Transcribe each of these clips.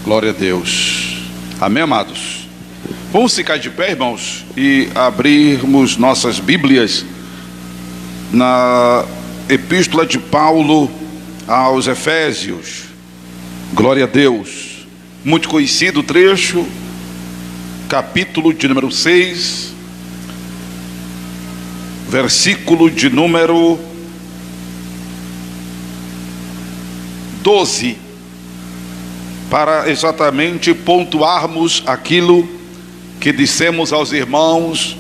Glória a Deus. Amém, amados? Vamos ficar de pé, irmãos, e abrirmos nossas Bíblias na Epístola de Paulo aos Efésios. Glória a Deus. Muito conhecido trecho, capítulo de número 6, versículo de número 12, para exatamente pontuarmos aquilo que dissemos aos irmãos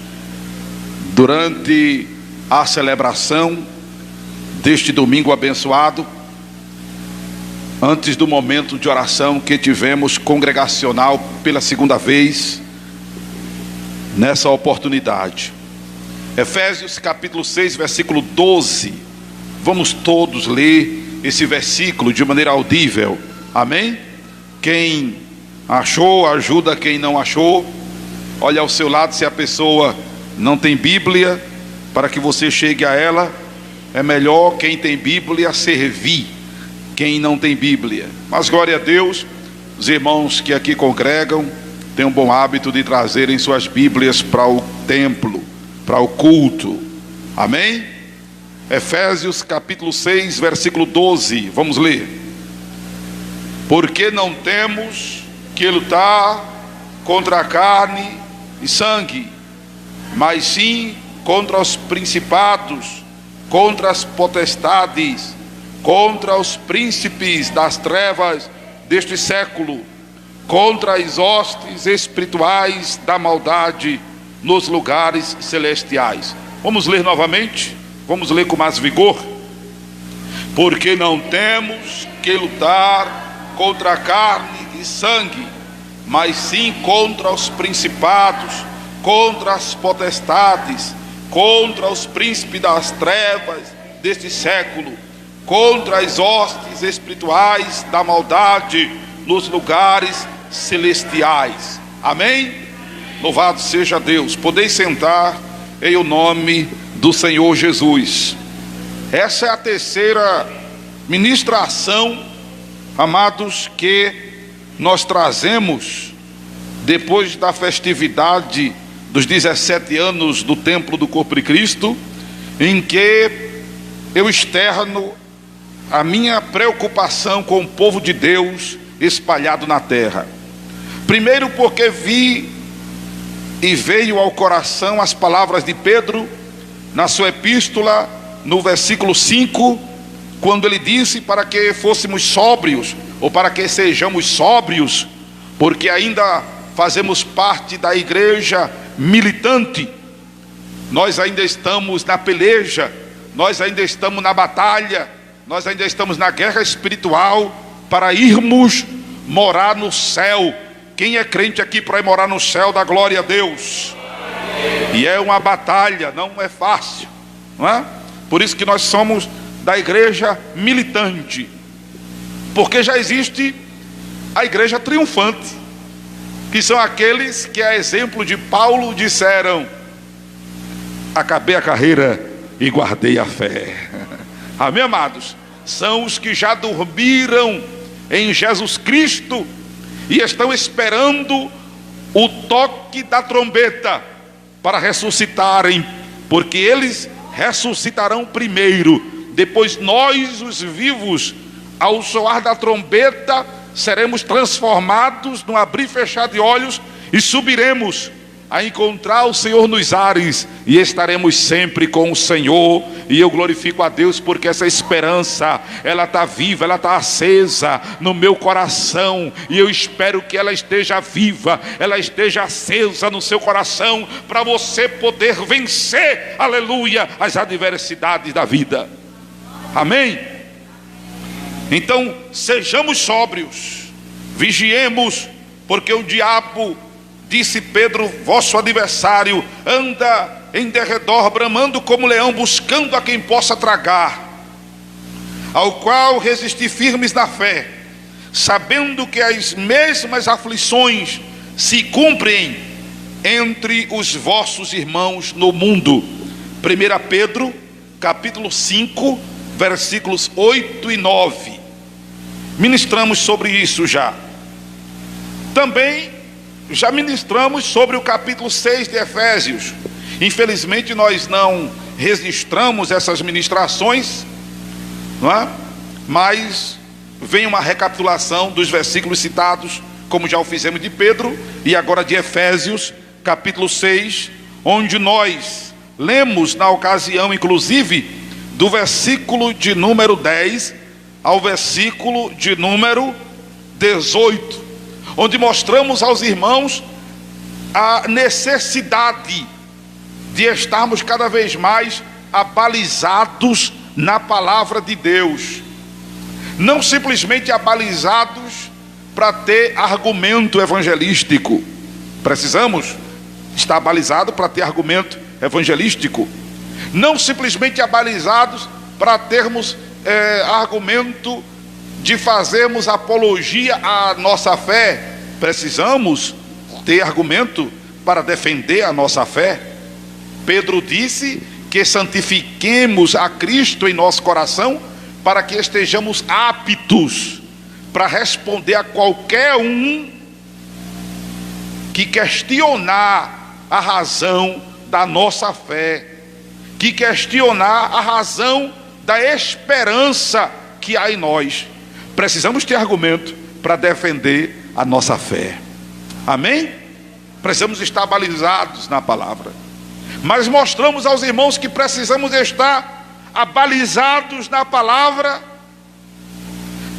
durante a celebração deste domingo abençoado, antes do momento de oração que tivemos congregacional pela segunda vez nessa oportunidade. Efésios capítulo 6, versículo 12. Vamos todos ler esse versículo de maneira audível. Amém? Quem achou, ajuda quem não achou. Olha ao seu lado, se a pessoa não tem Bíblia, para que você chegue a ela. É melhor quem tem Bíblia servir quem não tem Bíblia. Mas glória a Deus, os irmãos que aqui congregam têm um bom hábito de trazerem suas Bíblias para o templo, para o culto. Amém? Efésios capítulo 6, versículo 12. Vamos ler. Porque não temos que lutar contra a carne e sangue, mas sim contra os principados, contra as potestades, contra os príncipes das trevas deste século, contra as hostes espirituais da maldade nos lugares celestiais. Vamos ler novamente? Vamos ler com mais vigor. Porque não temos que lutar contra a carne e sangue, mas sim contra os principados, contra as potestades, contra os príncipes das trevas deste século, contra as hostes espirituais da maldade nos lugares celestiais. Amém? Louvado seja Deus. Podeis sentar em o nome do Senhor Jesus. Essa é a terceira ministração, amados, que nós trazemos depois da festividade dos 17 anos do Templo do Corpo de Cristo, em que eu externo a minha preocupação com o povo de Deus espalhado na terra. Primeiro porque vi e veio ao coração as palavras de Pedro na sua epístola, no versículo 5, quando ele disse para que fôssemos sóbrios, ou para que sejamos sóbrios, porque ainda fazemos parte da igreja militante. Nós ainda estamos na peleja, nós ainda estamos na batalha, nós ainda estamos na guerra espiritual para irmos morar no céu. Quem é crente aqui para ir morar no céu, dá glória a Deus. E é uma batalha, não é fácil, não é? Por isso que nós somos da igreja militante, porque já existe a igreja triunfante, que são aqueles que, a exemplo de Paulo, disseram: acabei a carreira e guardei a fé. Amém, amados? São os que já dormiram em Jesus Cristo e estão esperando o toque da trombeta para ressuscitarem, porque eles ressuscitarão primeiro. Depois nós, os vivos, ao soar da trombeta, seremos transformados num abrir e fechar de olhos e subiremos a encontrar o Senhor nos ares e estaremos sempre com o Senhor. E eu glorifico a Deus porque essa esperança, ela está viva, ela está acesa no meu coração, e eu espero que ela esteja viva, ela esteja acesa no seu coração, para você poder vencer, aleluia, as adversidades da vida. Amém? Então sejamos sóbrios, vigiemos, porque o diabo, disse Pedro, vosso adversário, anda em derredor, bramando como leão, buscando a quem possa tragar. Ao qual resisti firmes na fé, sabendo que as mesmas aflições se cumprem entre os vossos irmãos no mundo. 1 Pedro, capítulo 5, versículos 8 e 9. Ministramos sobre isso já. Também já ministramos sobre o capítulo 6 de Efésios. Infelizmente nós não registramos essas ministrações, não é? Mas vem uma recapitulação dos versículos citados, como já o fizemos de Pedro, e agora de Efésios, capítulo 6, onde nós lemos na ocasião, inclusive, do versículo de número 10 ao versículo de número 18, onde mostramos aos irmãos a necessidade de estarmos cada vez mais abalizados na palavra de Deus, não simplesmente abalizados para ter argumento evangelístico. Precisamos estar abalizados para ter argumento evangelístico, não simplesmente abalizados para termos argumento de fazermos apologia à nossa fé. Precisamos ter argumento para defender a nossa fé. Pedro disse que santifiquemos a Cristo em nosso coração, para que estejamos aptos para responder a qualquer um que questionar a razão da nossa fé, que questionar a razão da esperança que há em nós. Precisamos ter argumento para defender a nossa fé. Amém? Precisamos estar balizados na palavra. Mas mostramos aos irmãos que precisamos estar abalizados na palavra,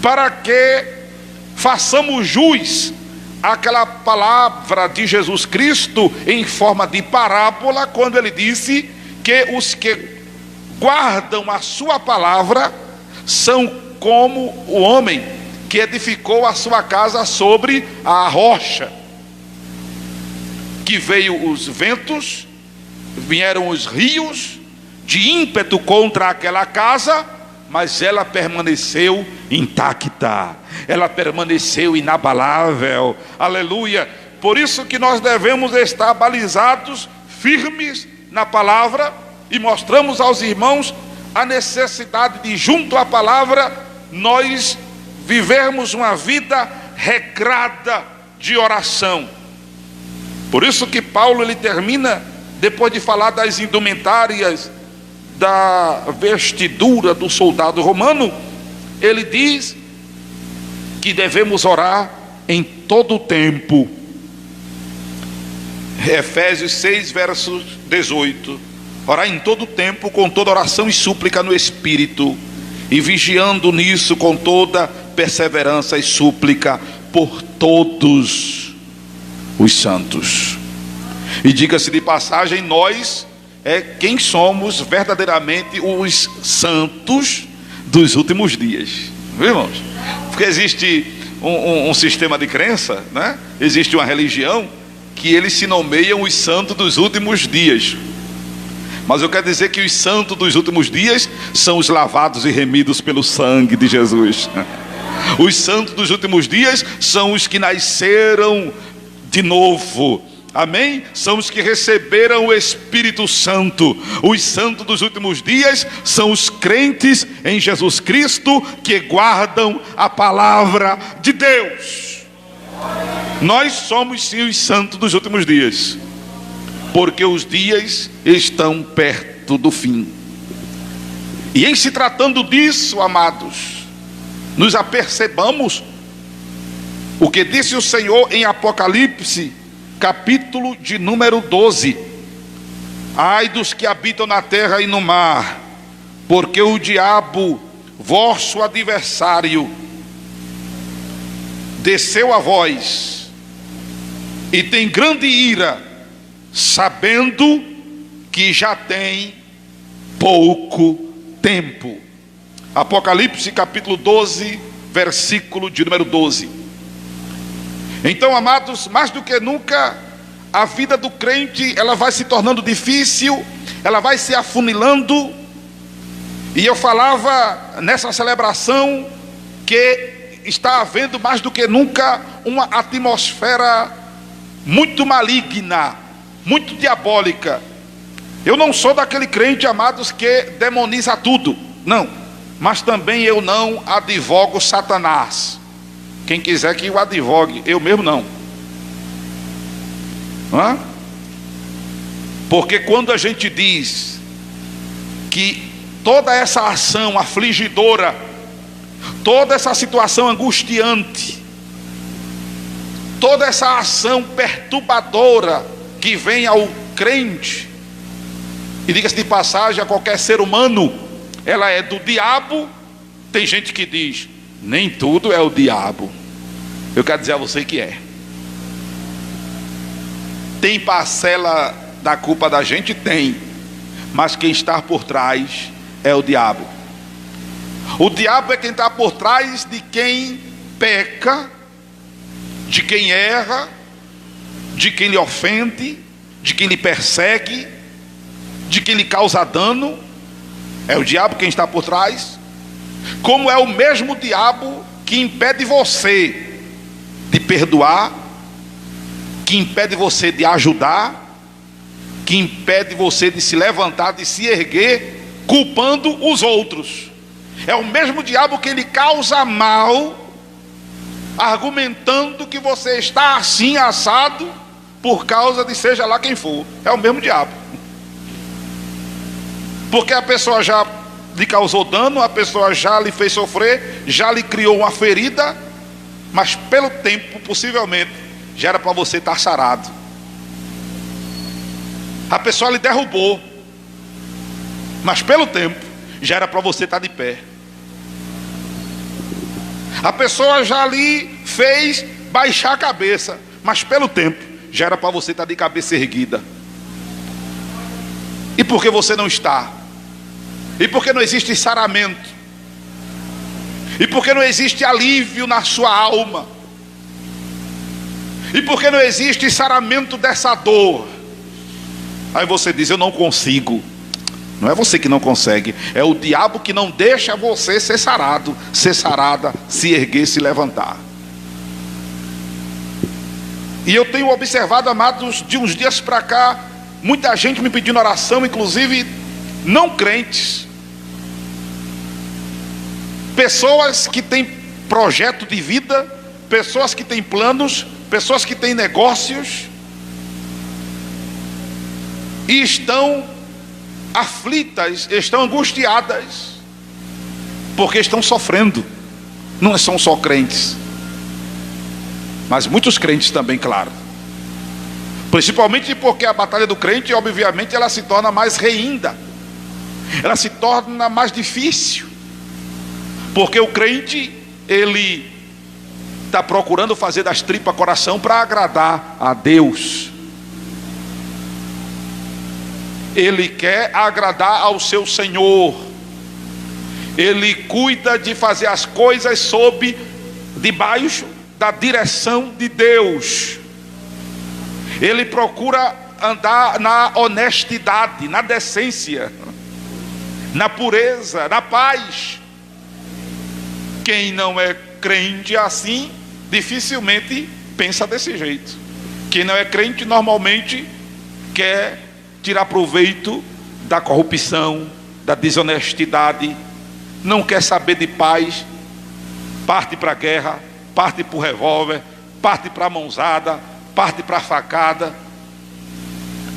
para que façamos jus àquela palavra de Jesus Cristo em forma de parábola, quando ele disse que os que guardam a sua palavra são como o homem que edificou a sua casa sobre a rocha, que veio os ventos, vieram os rios de ímpeto contra aquela casa, mas ela permaneceu intacta, ela permaneceu inabalável. Aleluia! Por isso que nós devemos estar balizados, firmes na palavra, e mostramos aos irmãos a necessidade de, junto à palavra, nós vivermos uma vida regrada de oração. Por isso que Paulo, ele termina, depois de falar das indumentárias, da vestidura do soldado romano, ele diz que devemos orar em todo o tempo. Efésios 6, verso 18. Orar em todo o tempo, com toda oração e súplica no Espírito, e vigiando nisso com toda perseverança e súplica por todos os santos. E diga-se de passagem, nós quem somos verdadeiramente os santos dos últimos dias, viu, irmãos? Porque existe um sistema de crença, né? Existe uma religião que eles se nomeiam os santos dos últimos dias. Mas eu quero dizer que os santos dos últimos dias são os lavados e remidos pelo sangue de Jesus. Os santos dos últimos dias são os que nasceram de novo. Amém? São os que receberam o Espírito Santo. Os santos dos últimos dias são os crentes em Jesus Cristo, que guardam a palavra de Deus. Nós somos sim os santos dos últimos dias, porque os dias estão perto do fim. E em se tratando disso, amados, nos apercebamos o que disse o Senhor em Apocalipse, capítulo de número 12. Ai dos que habitam na terra e no mar, porque o diabo, vosso adversário, desceu a vós e tem grande ira, sabendo que já tem pouco tempo. Apocalipse capítulo 12, versículo de número 12. Então, amados, mais do que nunca, a vida do crente, ela vai se tornando difícil, ela vai se afunilando. E eu falava nessa celebração que está havendo mais do que nunca uma atmosfera muito maligna, muito diabólica. Eu não sou daquele crente, amados, que demoniza tudo, não. Mas também eu não advogo Satanás. Quem quiser que o advogue, eu mesmo não. não é? Porque quando a gente diz que toda essa ação afligidora, toda essa situação angustiante, toda essa ação perturbadora que vem ao crente, e diga-se de passagem, a qualquer ser humano, ela é do diabo. Tem gente que diz, nem tudo é o diabo. Eu quero dizer a você que é. Tem parcela da culpa da gente? Tem. Mas quem está por trás é o diabo. O diabo é quem está por trás de quem peca, de quem erra, de quem lhe ofende, de quem lhe persegue, de quem lhe causa dano. É o diabo quem está por trás. Como é o mesmo diabo que impede você de perdoar, que impede você de ajudar, que impede você de se levantar, de se erguer, culpando os outros. É o mesmo diabo que lhe causa mal, argumentando que você está assim assado por causa de seja lá quem for. É o mesmo diabo. Porque a pessoa já lhe causou dano, a pessoa já lhe fez sofrer, já lhe criou uma ferida, mas pelo tempo, possivelmente, já era para você estar sarado. A pessoa lhe derrubou, mas pelo tempo, já era para você estar de pé. A pessoa já lhe fez baixar a cabeça, mas pelo tempo, já era para você estar de cabeça erguida. E por que você não está? E por que não existe saramento? E por que não existe alívio na sua alma? E por que não existe saramento dessa dor? Aí você diz, eu não consigo. Não é você que não consegue, é o diabo que não deixa você ser sarado, ser sarada, se erguer, se levantar. E eu tenho observado, amados, de uns dias para cá, muita gente me pedindo oração, inclusive não crentes, pessoas que têm projeto de vida, pessoas que têm planos, pessoas que têm negócios, e estão aflitas, estão angustiadas, porque estão sofrendo. Não são só crentes, mas muitos crentes também, claro. Principalmente porque a batalha do crente, obviamente, ela se torna mais reínda, ela se torna mais difícil, porque o crente, ele está procurando fazer das tripas coração para agradar a Deus. Ele quer agradar ao seu Senhor. Ele cuida de fazer as coisas debaixo da direção de Deus. Ele procura andar na honestidade, na decência, na pureza, na paz. Quem não é crente assim, dificilmente pensa desse jeito. Quem não é crente normalmente quer tirar proveito da corrupção, da desonestidade, não quer saber de paz, parte para a guerra, parte para o revólver, parte para a mãozada, parte para a facada,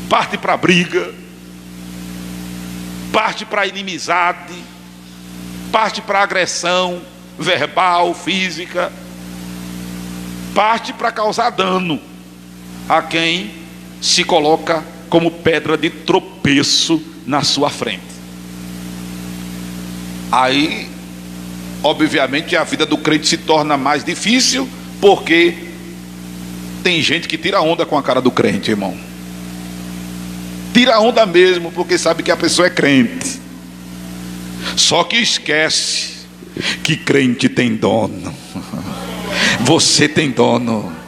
parte para a briga, parte para a inimizade, parte para a agressão verbal, física, parte para causar dano a quem se coloca como pedra de tropeço na sua frente. Aí, obviamente, a vida do crente se torna mais difícil, porque tem gente que tira onda com a cara do crente, irmão. Tira onda mesmo, porque sabe que a pessoa é crente. Só que esquece que crente tem dono. Você tem dono.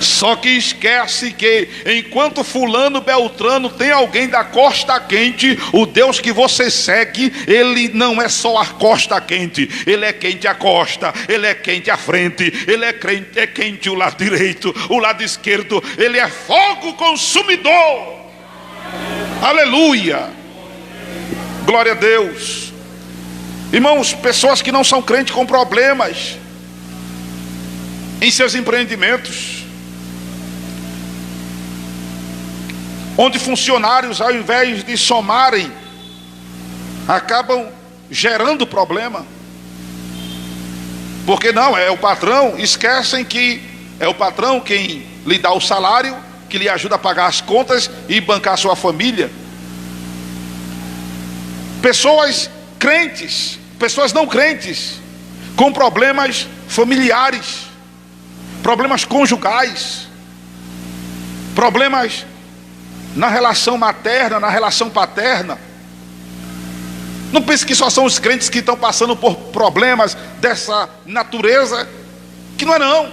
Só que esquece que enquanto fulano, beltrano, tem alguém da costa quente, o Deus que você segue, ele não é só a costa quente, ele é quente a costa, ele é quente a frente, ele é quente o lado direito, o lado esquerdo, ele é fogo consumidor. Aleluia, glória a Deus. Irmãos, pessoas que não são crentes com problemas em seus empreendimentos, onde funcionários, ao invés de somarem, acabam gerando problema. Porque não, é o patrão, esquecem que é o patrão quem lhe dá o salário, que lhe ajuda a pagar as contas e bancar sua família. Pessoas crentes, pessoas não crentes, com problemas familiares, problemas conjugais, problemas na relação materna, na relação paterna. Não pense que só são os crentes que estão passando por problemas dessa natureza, que não é não.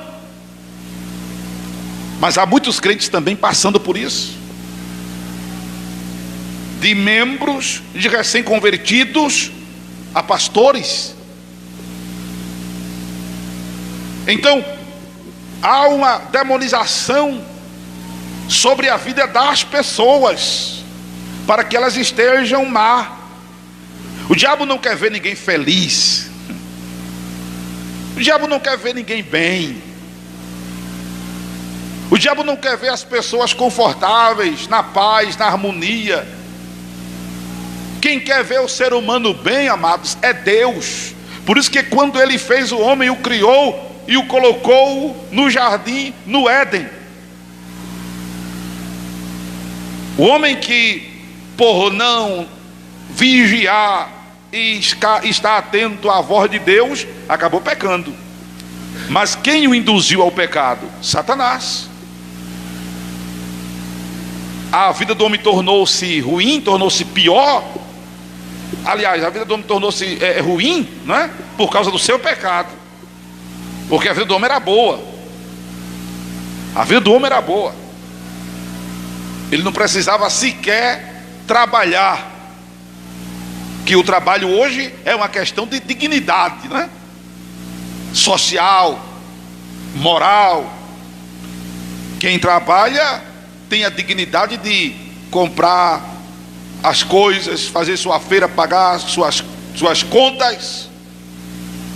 Mas há muitos crentes também passando por isso. De membros, de recém-convertidos a pastores. Então, há uma demonização sobre a vida das pessoas, para que elas estejam má. O diabo não quer ver ninguém feliz. O diabo não quer ver ninguém bem. O diabo não quer ver as pessoas confortáveis, na paz, na harmonia. Quem quer ver o ser humano bem, amados, é Deus. Por isso que quando Ele fez o homem, o criou e o colocou no jardim, no Éden. O homem que, por não vigiar e estar atento à voz de Deus, acabou pecando. Mas quem o induziu ao pecado? Satanás. A vida do homem tornou-se ruim, tornou-se pior. Aliás, a vida do homem tornou-se ruim, né? Por causa do seu pecado. Porque a vida do homem era boa. A vida do homem era boa. Ele não precisava sequer trabalhar. Que o trabalho hoje é uma questão de dignidade, né? Social, moral. Quem trabalha tem a dignidade de comprar as coisas, fazer sua feira, pagar suas contas,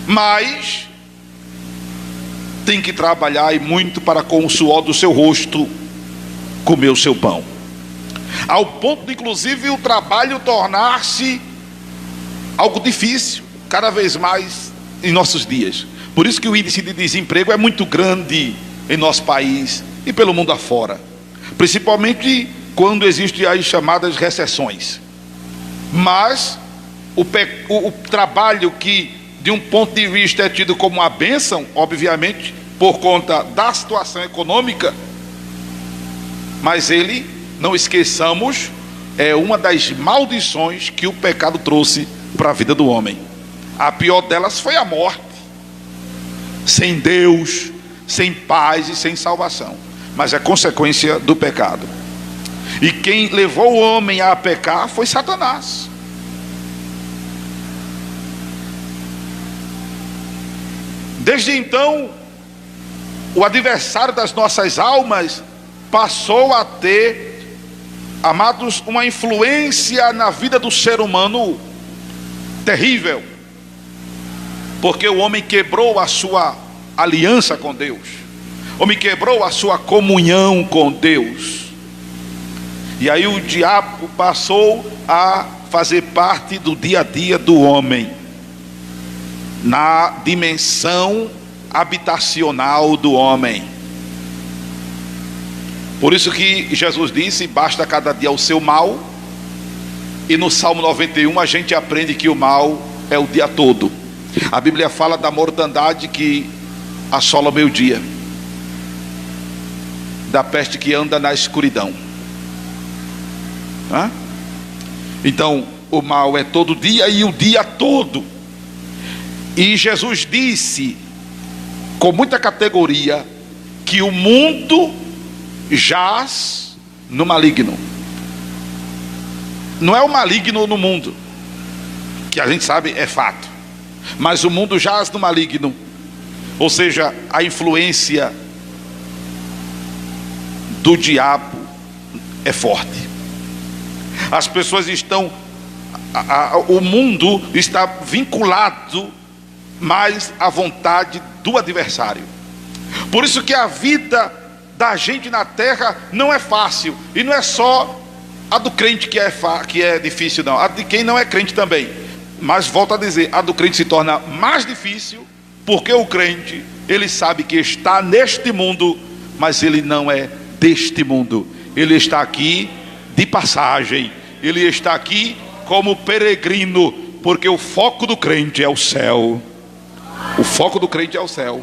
mas tem que trabalhar, e muito, para com o suor do seu rosto comer o seu pão. Ao ponto de, inclusive, o trabalho tornar-se algo difícil, cada vez mais em nossos dias. Por isso que o índice de desemprego é muito grande em nosso país e pelo mundo afora, principalmente quando existem as chamadas recessões. Mas o trabalho, que de um ponto de vista é tido como uma bênção, obviamente por conta da situação econômica, mas ele, não esqueçamos, é uma das maldições que o pecado trouxe para a vida do homem. A pior delas foi a morte, sem Deus, sem paz e sem salvação. Mas é consequência do pecado. E quem levou o homem a pecar foi Satanás. Desde então, o adversário das nossas almas passou a ter, amados, uma influência na vida do ser humano terrível, porque o homem quebrou a sua aliança com Deus, o homem quebrou a sua comunhão com Deus, e aí o diabo passou a fazer parte do dia a dia do homem, na dimensão habitacional do homem. Por isso que Jesus disse: basta cada dia o seu mal. E no Salmo 91 a gente aprende que o mal é o dia todo. A Bíblia fala da mortandade que assola o meio-dia, da peste que anda na escuridão. Então o mal é todo dia e o dia todo. E Jesus disse com muita categoria que o mundo jaz no maligno. Não é o maligno no mundo, que a gente sabe é fato, mas o mundo jaz no maligno. Ou seja, a influência do diabo é forte. As pessoas estão, o mundo está vinculado mais à vontade do adversário. Por isso que a vida da gente na terra não é fácil, e não é só A do crente que é difícil não, a de quem não é crente também. Mas volto a dizer, a do crente se torna mais difícil, porque o crente, ele sabe que está neste mundo, mas ele não é deste mundo. Ele está aqui de passagem, ele está aqui como peregrino, porque o foco do crente é o céu. O foco do crente é o céu.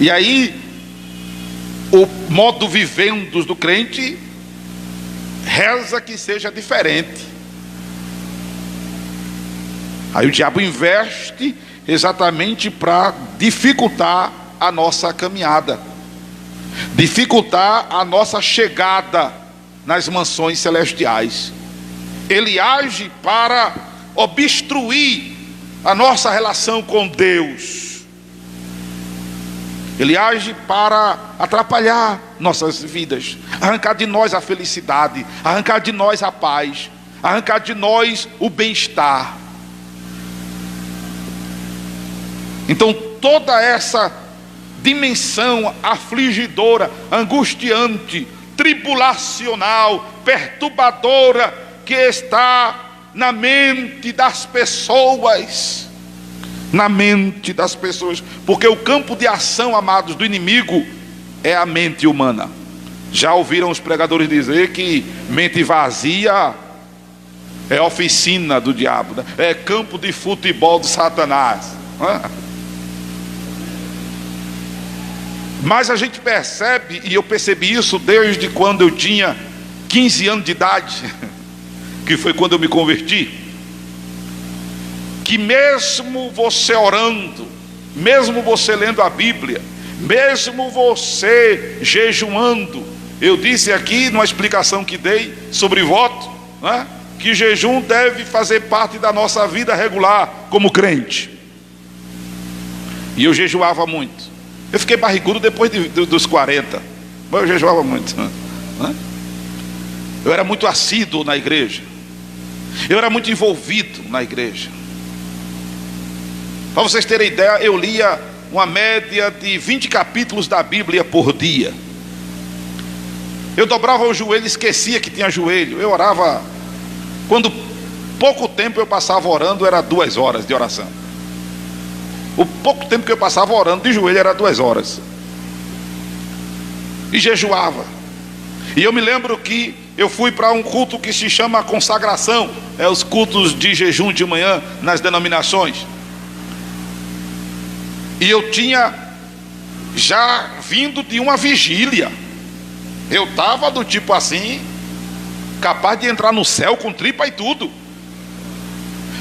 E aí, o modo vivendo do crente reza que seja diferente. Aí o diabo investe exatamente para dificultar a nossa caminhada, dificultar a nossa chegada nas mansões celestiais. Ele age para obstruir a nossa relação com Deus. Ele age para atrapalhar nossas vidas, arrancar de nós a felicidade, arrancar de nós a paz, arrancar de nós o bem-estar. Então toda essa dimensão afligidora, angustiante, tribulacional, perturbadora que está na mente das pessoas, porque o campo de ação, amados, do inimigo é a mente humana. Já ouviram os pregadores dizer que mente vazia é oficina do diabo, né? É campo de futebol do Satanás, não é? Mas a gente percebe, e eu percebi isso desde quando eu tinha 15 anos de idade, que foi quando eu me converti, que mesmo você orando, mesmo você lendo a Bíblia, mesmo você jejuando, eu disse aqui numa explicação que dei sobre voto, né, que jejum deve fazer parte da nossa vida regular como crente. E eu jejuava muito. Eu fiquei barrigudo depois dos 40, mas eu jejuava muito, né? Eu era muito assíduo na igreja, eu era muito envolvido na igreja. Para vocês terem ideia, eu lia uma média de 20 capítulos da Bíblia por dia. Eu dobrava o joelho e esquecia que tinha joelho. Eu orava, quando pouco tempo eu passava orando, era 2 horas de oração. O pouco tempo que eu passava orando de joelho era 2 horas. E jejuava. E eu me lembro que eu fui para um culto que se chama consagração, é os cultos de jejum de manhã nas denominações. E eu tinha já vindo de uma vigília. Eu estava do tipo assim, capaz de entrar no céu com tripa e tudo.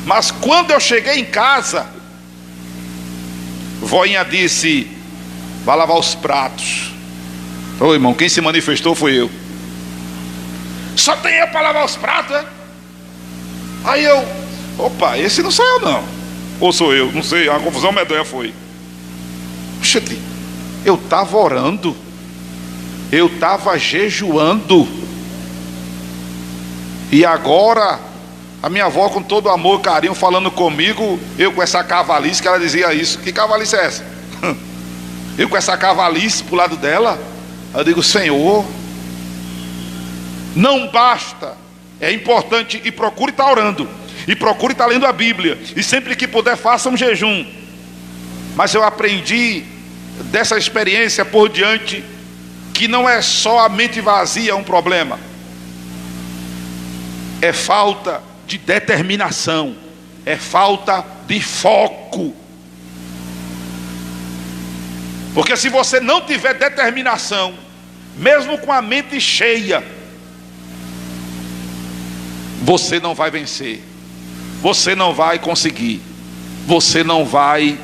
Mas quando eu cheguei em casa, voinha disse: vai lavar os pratos. Ô irmão, quem se manifestou foi eu. Só tem eu para lavar os pratos, é? Aí eu, opa, esse não sou eu não. Ou sou eu, não sei, a confusão medonha foi. Oxente, eu estava orando, eu estava jejuando, e agora a minha avó com todo amor e carinho falando comigo, eu com essa cavalice, que ela dizia isso. Que cavalice é essa? Eu com essa cavalice pro lado dela. Eu digo: Senhor, não basta, é importante, e procure estar orando, e procure estar lendo a Bíblia, e sempre que puder faça um jejum. Mas eu aprendi dessa experiência por diante que não é só a mente vazia um problema, é falta de determinação, é falta de foco. Porque se você não tiver determinação, mesmo com a mente cheia, você não vai vencer, você não vai conseguir, você não vai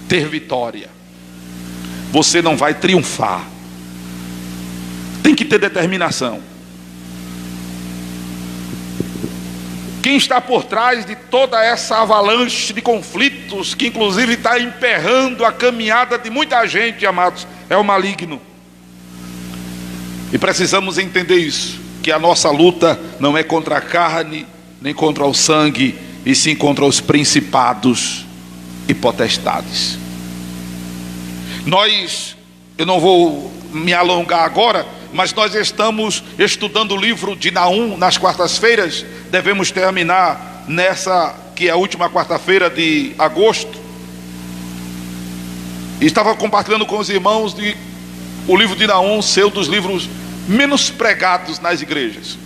ter vitória, você não vai triunfar. Tem que ter determinação. Quem está por trás de toda essa avalanche de conflitos, que inclusive está emperrando a caminhada de muita gente, amados, é o maligno. E precisamos entender isso, que a nossa luta não é contra a carne, nem contra o sangue, e sim contra os principados e potestades. Eu não vou me alongar agora, mas nós estamos estudando o livro de Naum nas quartas-feiras. Devemos terminar nessa, que é a última quarta-feira de agosto. E estava compartilhando com os irmãos de o livro de Naum ser um dos livros menos pregados nas igrejas.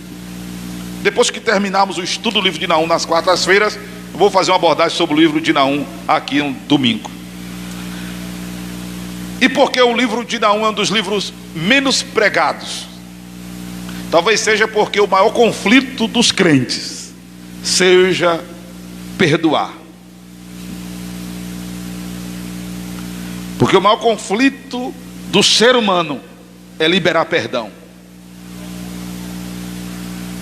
Depois que terminarmos o estudo do livro de Naum nas quartas-feiras, eu vou fazer uma abordagem sobre o livro de Naum aqui no domingo. E por que o livro de Naum é um dos livros menos pregados? Talvez seja porque o maior conflito dos crentes seja perdoar. Porque o maior conflito do ser humano é liberar perdão.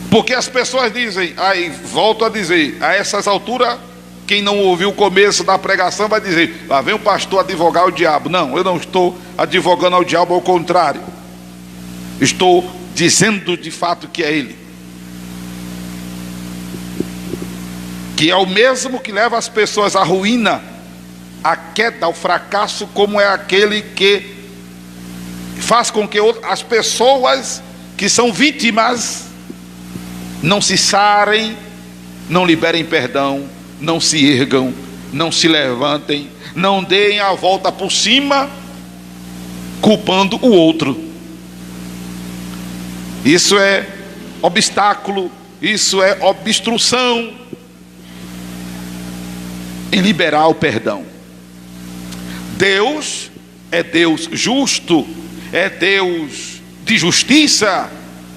Porque as pessoas dizem, aí volto a dizer, a essas alturas, quem não ouviu o começo da pregação vai dizer, lá vem o pastor advogar o diabo. Não, eu não estou advogando ao diabo, ao contrário, estou dizendo de fato que é ele, que é o mesmo que leva as pessoas à ruína, à queda, ao fracasso, como é aquele que faz com que as pessoas que são vítimas não se sarem, não liberem perdão, não se ergam, não se levantem, não deem a volta por cima, culpando o outro. Isso é obstáculo, isso é obstrução em liberar o perdão. Deus é Deus justo, é Deus de justiça.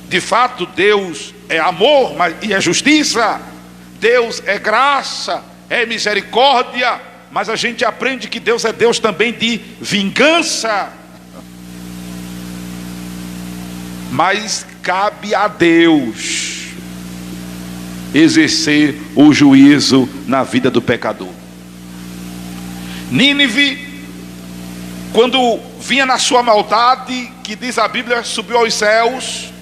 De fato, Deus é amor e é justiça. Deus é graça, é misericórdia. Mas a gente aprende que Deus é Deus também de vingança. Mas cabe a Deus exercer o juízo na vida do pecador. Nínive, quando vinha na sua maldade, que diz a Bíblia, subiu aos céus,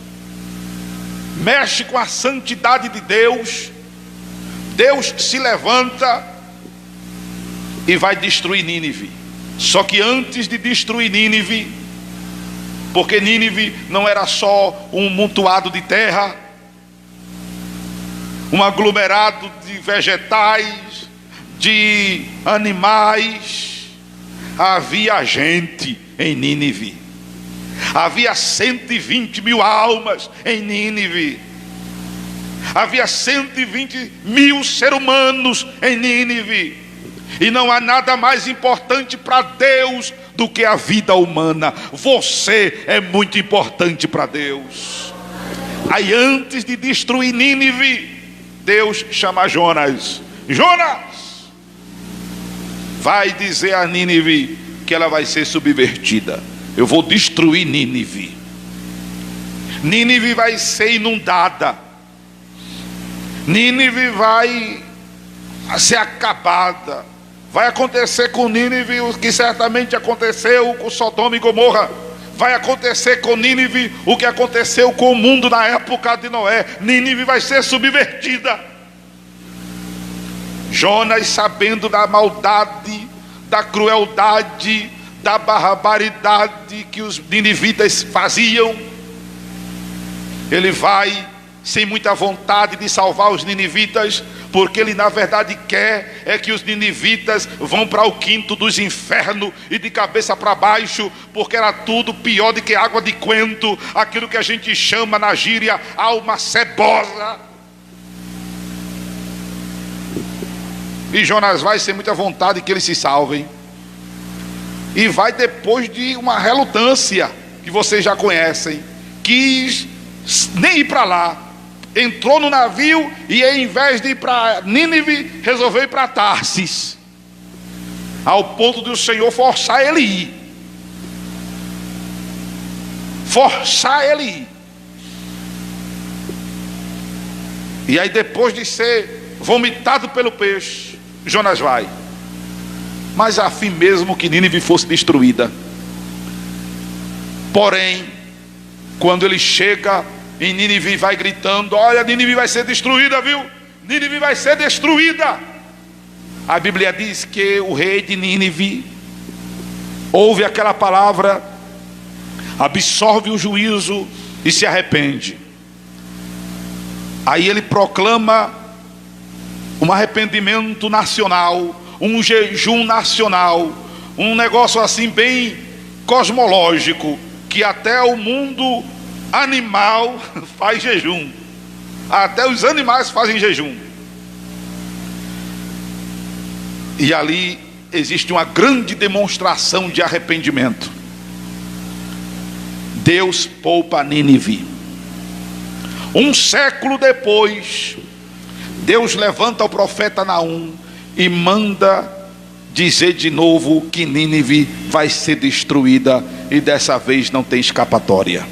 mexe com a santidade de Deus, Deus se levanta e vai destruir Nínive. Só que antes de destruir Nínive, porque Nínive não era só um montoado de terra, um aglomerado de vegetais, de animais, havia gente em Nínive. Havia 120 mil almas em Nínive. Havia 120 mil seres humanos em Nínive. E não há nada mais importante para Deus do que a vida humana. Você é muito importante para Deus. Aí antes de destruir Nínive, Deus chama Jonas. Jonas, vai dizer a Nínive que ela vai ser subvertida. Eu vou destruir Nínive. Nínive vai ser inundada. Nínive vai ser acabada. Vai acontecer com Nínive o que certamente aconteceu com Sodoma e Gomorra. Vai acontecer com Nínive o que aconteceu com o mundo na época de Noé. Nínive vai ser subvertida. Jonas, sabendo da maldade, da crueldade, da barbaridade que os ninivitas faziam, ele vai sem muita vontade de salvar os ninivitas, porque ele na verdade quer é que os ninivitas vão para o quinto dos infernos e de cabeça para baixo, porque era tudo pior do que água de coentro, aquilo que a gente chama na gíria alma cebosa. E Jonas vai sem muita vontade que eles se salvem, e vai depois de uma relutância que vocês já conhecem, quis nem ir para lá, entrou no navio e em vez de ir para Nínive, resolveu ir para Tarsis, ao ponto de o Senhor forçar ele ir. Forçar ele ir. E aí depois de ser vomitado pelo peixe, Jonas vai. Mas a fim mesmo que Nínive fosse destruída. Porém, quando ele chega em Nínive, vai gritando: olha, Nínive vai ser destruída, viu? Nínive vai ser destruída. A Bíblia diz que o rei de Nínive ouve aquela palavra, absorve o juízo e se arrepende. Aí ele proclama um arrependimento nacional, um jejum nacional, um negócio assim bem cosmológico, que até o mundo animal faz jejum, até os animais fazem jejum. E ali existe uma grande demonstração de arrependimento. Deus poupa Nínive. Um século depois, Deus levanta o profeta Naum e manda dizer de novo que Nínive vai ser destruída, e dessa vez não tem escapatória.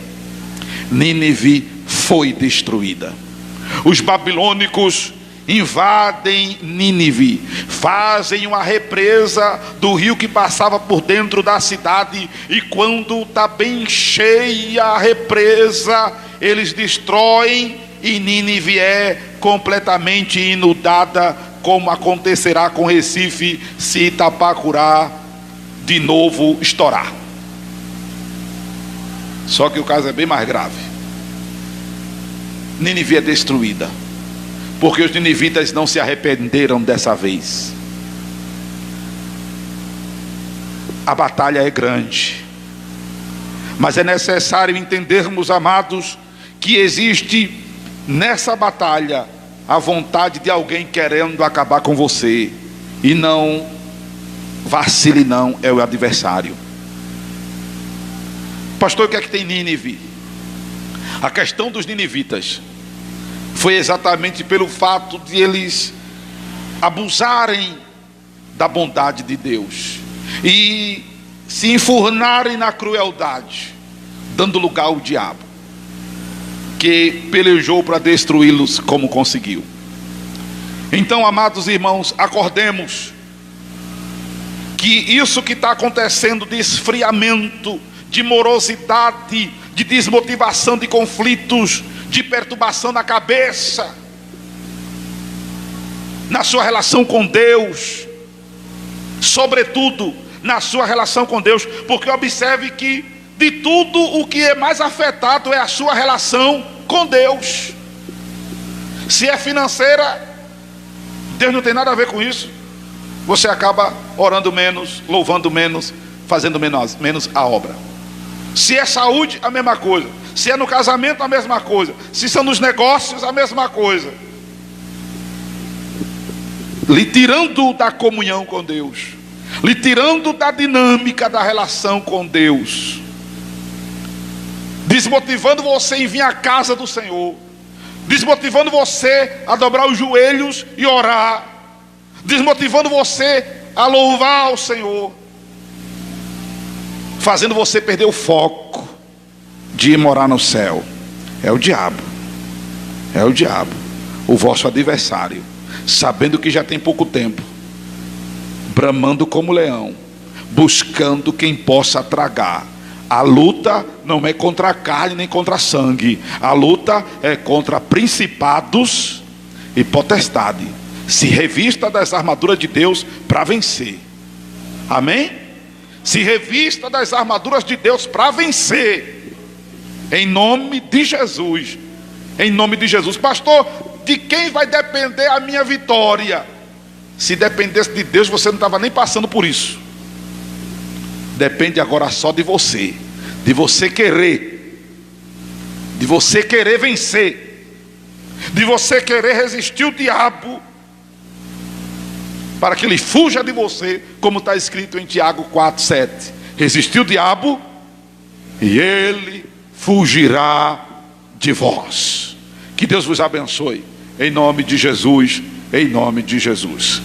Nínive foi destruída. Os babilônicos invadem Nínive, fazem uma represa do rio que passava por dentro da cidade, e quando está bem cheia a represa, eles destroem, e Nínive é completamente inundada, como acontecerá com Recife se Itapacurá de novo estourar. Só que o caso é bem mais grave. Nínive é destruída porque os ninivitas não se arrependeram dessa vez. A batalha é grande, mas é necessário entendermos, amados, que existe nessa batalha a vontade de alguém querendo acabar com você. E não vacile, não, é o adversário. Pastor, o que é que tem Nínive? A questão dos ninivitas foi exatamente pelo fato de eles abusarem da bondade de Deus e se enfurnarem na crueldade, dando lugar ao diabo, que pelejou para destruí-los como conseguiu. Então, amados irmãos, acordemos que isso que está acontecendo de esfriamento, de morosidade, de desmotivação, de conflitos, de perturbação na cabeça, na sua relação com Deus, sobretudo na sua relação com Deus, porque observe que de tudo o que é mais afetado é a sua relação com Deus. Se é financeira, Deus não tem nada a ver com isso. Você acaba orando menos, louvando menos, fazendo menos a obra. Se é saúde, a mesma coisa. Se é no casamento, a mesma coisa. Se são nos negócios, a mesma coisa. Lhe tirando da comunhão com Deus, lhe tirando da dinâmica da relação com Deus, desmotivando você em vir à casa do Senhor, desmotivando você a dobrar os joelhos e orar, desmotivando você a louvar o Senhor, fazendo você perder o foco de ir morar no céu. É o diabo, o vosso adversário, sabendo que já tem pouco tempo, bramando como leão, buscando quem possa tragar. A luta não é contra a carne nem contra sangue, a luta é contra principados e potestade. Se revista das armaduras de Deus para vencer. Amém? Se revista das armaduras de Deus para vencer, em nome de Jesus. Em nome de Jesus. Pastor, de quem vai depender a minha vitória? Se dependesse de Deus, você não estava nem passando por isso. Depende agora só de você querer, de você querer vencer, de você querer resistir o diabo, para que ele fuja de você, como está escrito em Tiago 4:7. Resistir o diabo e ele fugirá de vós. Que Deus vos abençoe, em nome de Jesus, em nome de Jesus.